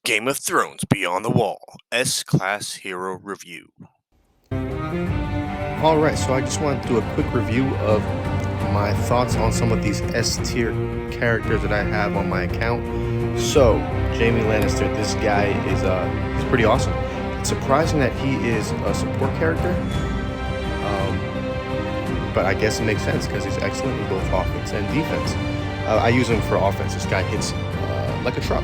Game of Thrones Beyond the Wall S-Class Hero Review. Alright, so I just wanted to do a quick review of my thoughts on some of these S-tier characters that I have on my account. So, Jaime Lannister, this guy is he's pretty awesome. It's surprising that he is a support character, but I guess it makes sense because he's excellent in both offense and defense. I use him for offense. This guy hits like a truck.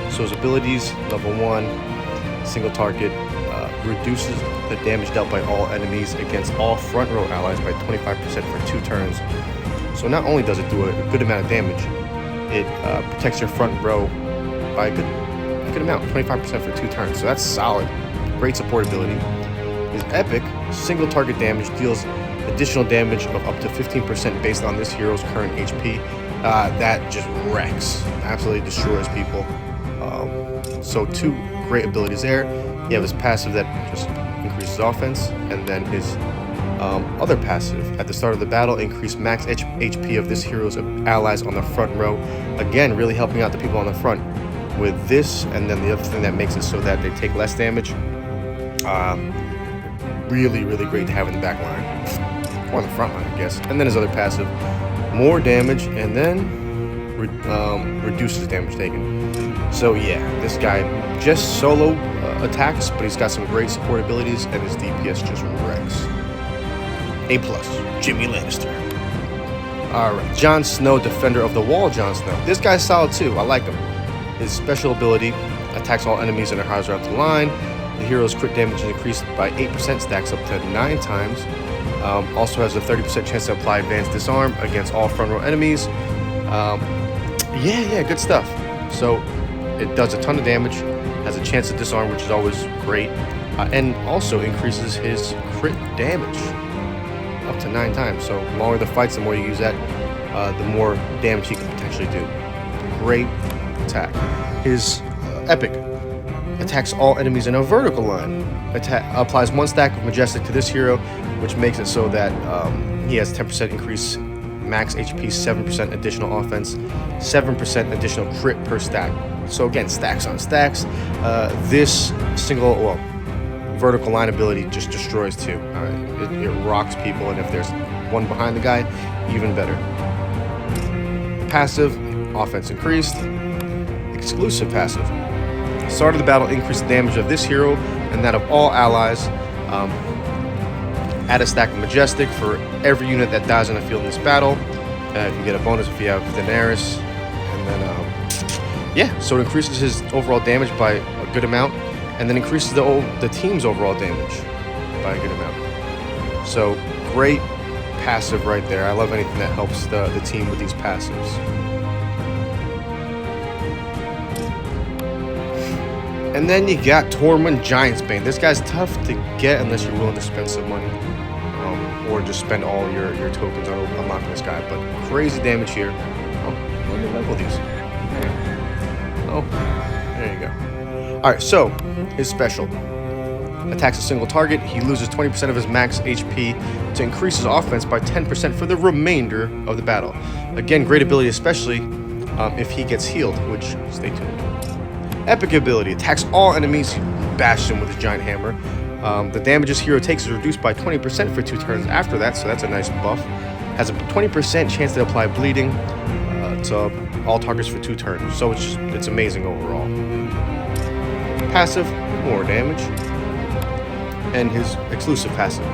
So his abilities, level 1, single target, reduces the damage dealt by all enemies against all front row allies by 25% for 2 turns. So not only does it do a good amount of damage, it protects your front row by a good amount, 25% for 2 turns. So that's solid. Great support ability. His epic, single target damage, deals additional damage of up to 15% based on this hero's current HP. That just wrecks, absolutely destroys people. So 2 great abilities there. You have his passive that just increases offense, and then his other passive at the start of the battle increase max HP of this hero's allies on the front row. Again, really helping out the people on the front with this, and then the other thing that makes it so that they take less damage. Really great to have in the back line, or the front line, I guess. And then his other passive, more damage, and then reduces damage taken. So yeah, this guy just solo attacks, but he's got some great support abilities, and his DPS just wrecks. A+, Jaime Lannister. Alright, Jon Snow, Defender of the Wall Jon Snow. This guy's solid too, I like him. His special ability attacks all enemies in a horizontal line. The hero's crit damage is increased by 8%, stacks up to 9 times. Also has a 30% chance to apply advanced disarm against all front row enemies. Yeah, good stuff. So it does a ton of damage, has a chance to disarm, which is always great, and also increases his crit damage up to 9 times. So the longer the fights, the more you use that, the more damage he can potentially do. Great attack. His epic attacks all enemies in a vertical line. Applies 1 stack of Majestic to this hero, which makes it so that he has 10% increase max HP, 7% additional offense, 7% additional crit per stack. So again, stacks on stacks. This vertical line ability just destroys too. It rocks people, and if there's one behind the guy, even better. Passive, offense increased. Exclusive passive. Start of the battle, increase the damage of this hero and that of all allies. Add a stack of Majestic for every unit that dies on the field in this battle. You can get a bonus if you have Daenerys. And then, so it increases his overall damage by a good amount, and then increases the team's overall damage by a good amount. So, great passive right there. I love anything that helps the team with these passives. And then you got Tormund Giantsbane. This guy's tough to get unless you're willing to spend some money. Or just spend all your tokens on unlocking this guy. But crazy damage here. Oh, let me level these. Oh, there you go. Alright, so his special. Attacks a single target. He loses 20% of his max HP to increase his offense by 10% for the remainder of the battle. Again, great ability, especially if he gets healed, which, stay tuned. Epic ability, attacks all enemies, bashes them with his giant hammer. The damage this hero takes is reduced by 20% for 2 turns after that, so that's a nice buff. Has a 20% chance to apply bleeding to all targets for 2 turns, so it's amazing overall. Passive, more damage. And his exclusive passive.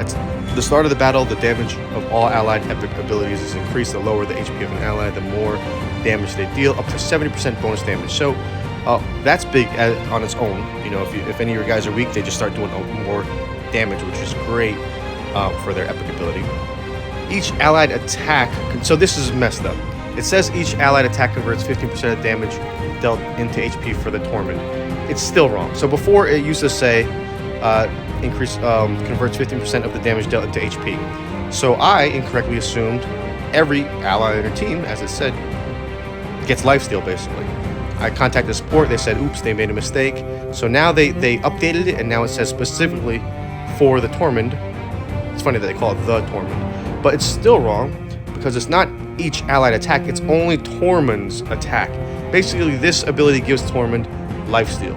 At the start of the battle, the damage of all allied epic abilities is increased. The lower the HP of an ally, the more damage they deal, up to 70% bonus damage. So that's big on its own. You know, if any of your guys are weak, they just start doing more damage, which is great for their epic ability. Each allied attack, so this is messed up. It says each allied attack converts 15% of damage dealt into HP for the Tormund. It's still wrong. So before it used to say converts 15% of the damage dealt into HP. So I incorrectly assumed every ally on your team, as it said, gets lifesteal basically. I contacted support, they said, oops, they made a mistake. So now they updated it, and now it says specifically for the Tormund. It's funny that they call it the Tormund. But it's still wrong, because it's not each allied attack, it's only Tormund's attack. Basically, this ability gives Tormund lifesteal.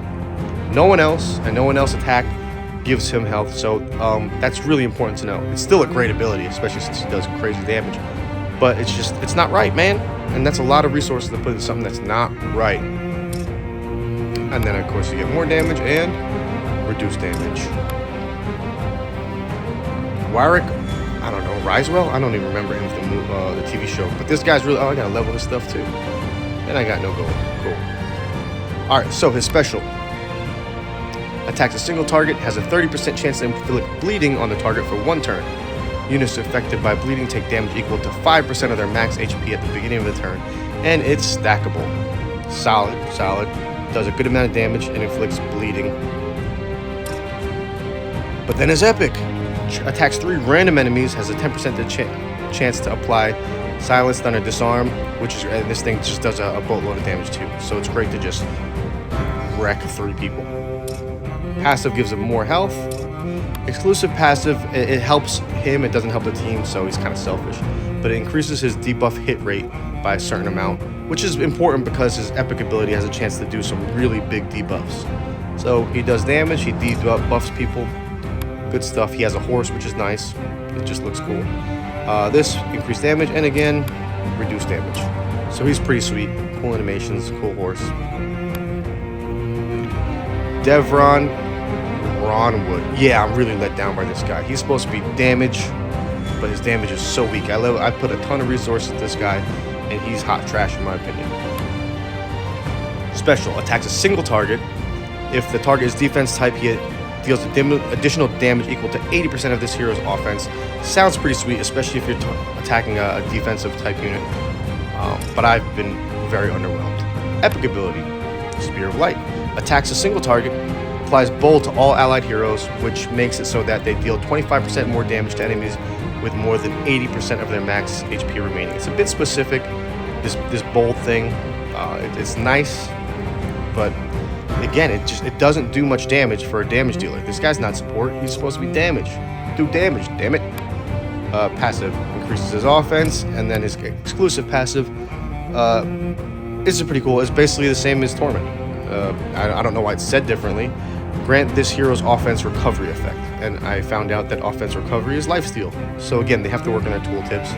No one else attacked gives him health, so that's really important to know. It's still a great ability, especially since he does crazy damage, but it's not right, man, and that's a lot of resources to put into something that's not right. And then of course you get more damage and reduced damage. Warwick, I don't know, Risewell? I don't even remember him from the TV show, but this guy's really, I gotta level this stuff too, and I got no gold. Cool. Alright, so his special. Attacks a single target, has a 30% chance to inflict bleeding on the target for 1 turn. Units affected by bleeding take damage equal to 5% of their max HP at the beginning of the turn, and it's stackable. Solid. Does a good amount of damage and inflicts bleeding. But then his epic. Attacks 3 random enemies, has a 10% chance to apply Silence, Thunder, Disarm, and this thing just does a boatload of damage too, so it's great to just wreck 3 people. Passive gives him more health. Exclusive passive, it helps him, it doesn't help the team, so he's kind of selfish. But it increases his debuff hit rate by a certain amount, which is important because his epic ability has a chance to do some really big debuffs. So he does damage, he debuffs people. Good stuff. He has a horse, which is nice. It just looks cool. This increased damage, and again, reduced damage. So he's pretty sweet. Cool animations, cool horse. Devron. Ronwood. Yeah, I'm really let down by this guy. He's supposed to be damage, but his damage is so weak. I put a ton of resources into this guy, and he's hot trash in my opinion. Special. Attacks a single target. If the target is defense type, he deals additional damage equal to 80% of this hero's offense. Sounds pretty sweet, especially if you're attacking a defensive type unit. But I've been very underwhelmed. Epic ability. Spear of Light. Attacks a single target. Applies Bowl to all allied heroes, which makes it so that they deal 25% more damage to enemies with more than 80% of their max HP remaining. It's a bit specific, this Bowl thing. It's nice, but again, it doesn't do much damage for a damage dealer. This guy's not support. He's supposed to be damage. Do damage, damn it. Passive increases his offense, and then his exclusive passive is pretty cool. It's basically the same as Tormund. I don't know why it's said differently. Grant this hero's offense recovery effect, and I found out that offense recovery is lifesteal. So again, they have to work on their tooltips.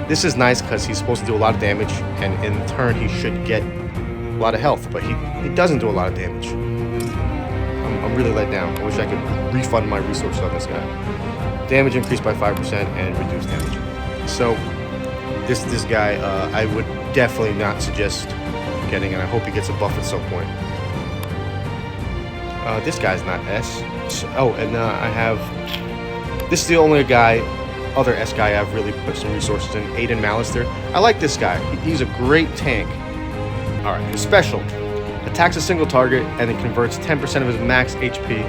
This is nice because he's supposed to do a lot of damage, and in turn he should get a lot of health, but he doesn't do a lot of damage. I'm really let down. I wish I could refund my resources on this guy. Damage increased by 5% and reduced damage. So this guy I would definitely not suggest getting, and I hope he gets a buff at some point. This guy's not S. I have... This is the only other S guy I've really put some resources in. Aiden Lannister. I like this guy. He's a great tank. Alright, his special. Attacks a single target and it converts 10% of his max HP.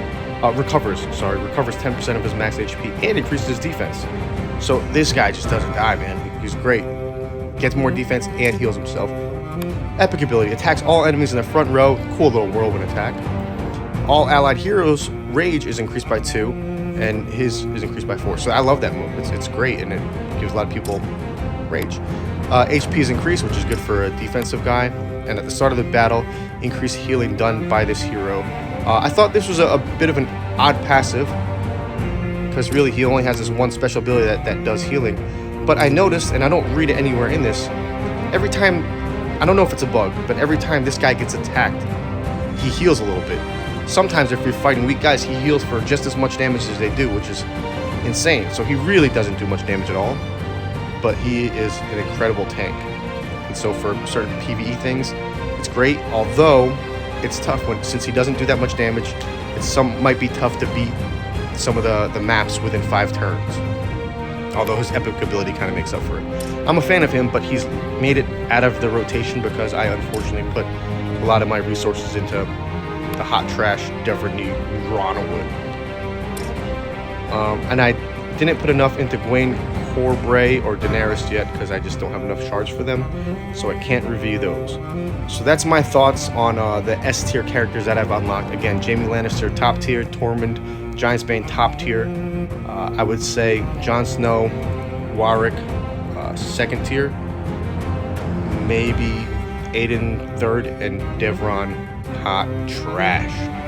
Recovers 10% of his max HP and increases his defense. So this guy just doesn't die, man. He's great. Gets more defense and heals himself. Epic ability. Attacks all enemies in the front row. Cool little whirlwind attack. All allied heroes' rage is increased by 2, and his is increased by 4. So I love that move. It's great, and it gives a lot of people rage. HP is increased, which is good for a defensive guy. And at the start of the battle, increased healing done by this hero. I thought this was a bit of an odd passive, because really he only has this one special ability that does healing. But I noticed, and I don't read it anywhere in this, every time, I don't know if it's a bug, but every time this guy gets attacked, he heals a little bit. Sometimes if you're fighting weak guys, he heals for just as much damage as they do, which is insane. So he really doesn't do much damage at all, but he is an incredible tank. And so for certain PvE things, it's great, although it's tough since he doesn't do that much damage. Might be tough to beat some of the maps within 5 turns. Although his epic ability kind of makes up for it. I'm a fan of him, but he's made it out of the rotation because I unfortunately put a lot of my resources into the hot trash Devron Ronwood. And I didn't put enough into Gwaine, Corbray, or Daenerys yet because I just don't have enough shards for them, so I can't review those. So that's my thoughts on the S tier characters that I've unlocked. Again, Jaime Lannister top tier, Tormund, Giantsbane top tier. I would say Jon Snow, Warwick second tier, maybe Aiden third, and Devron hot trash.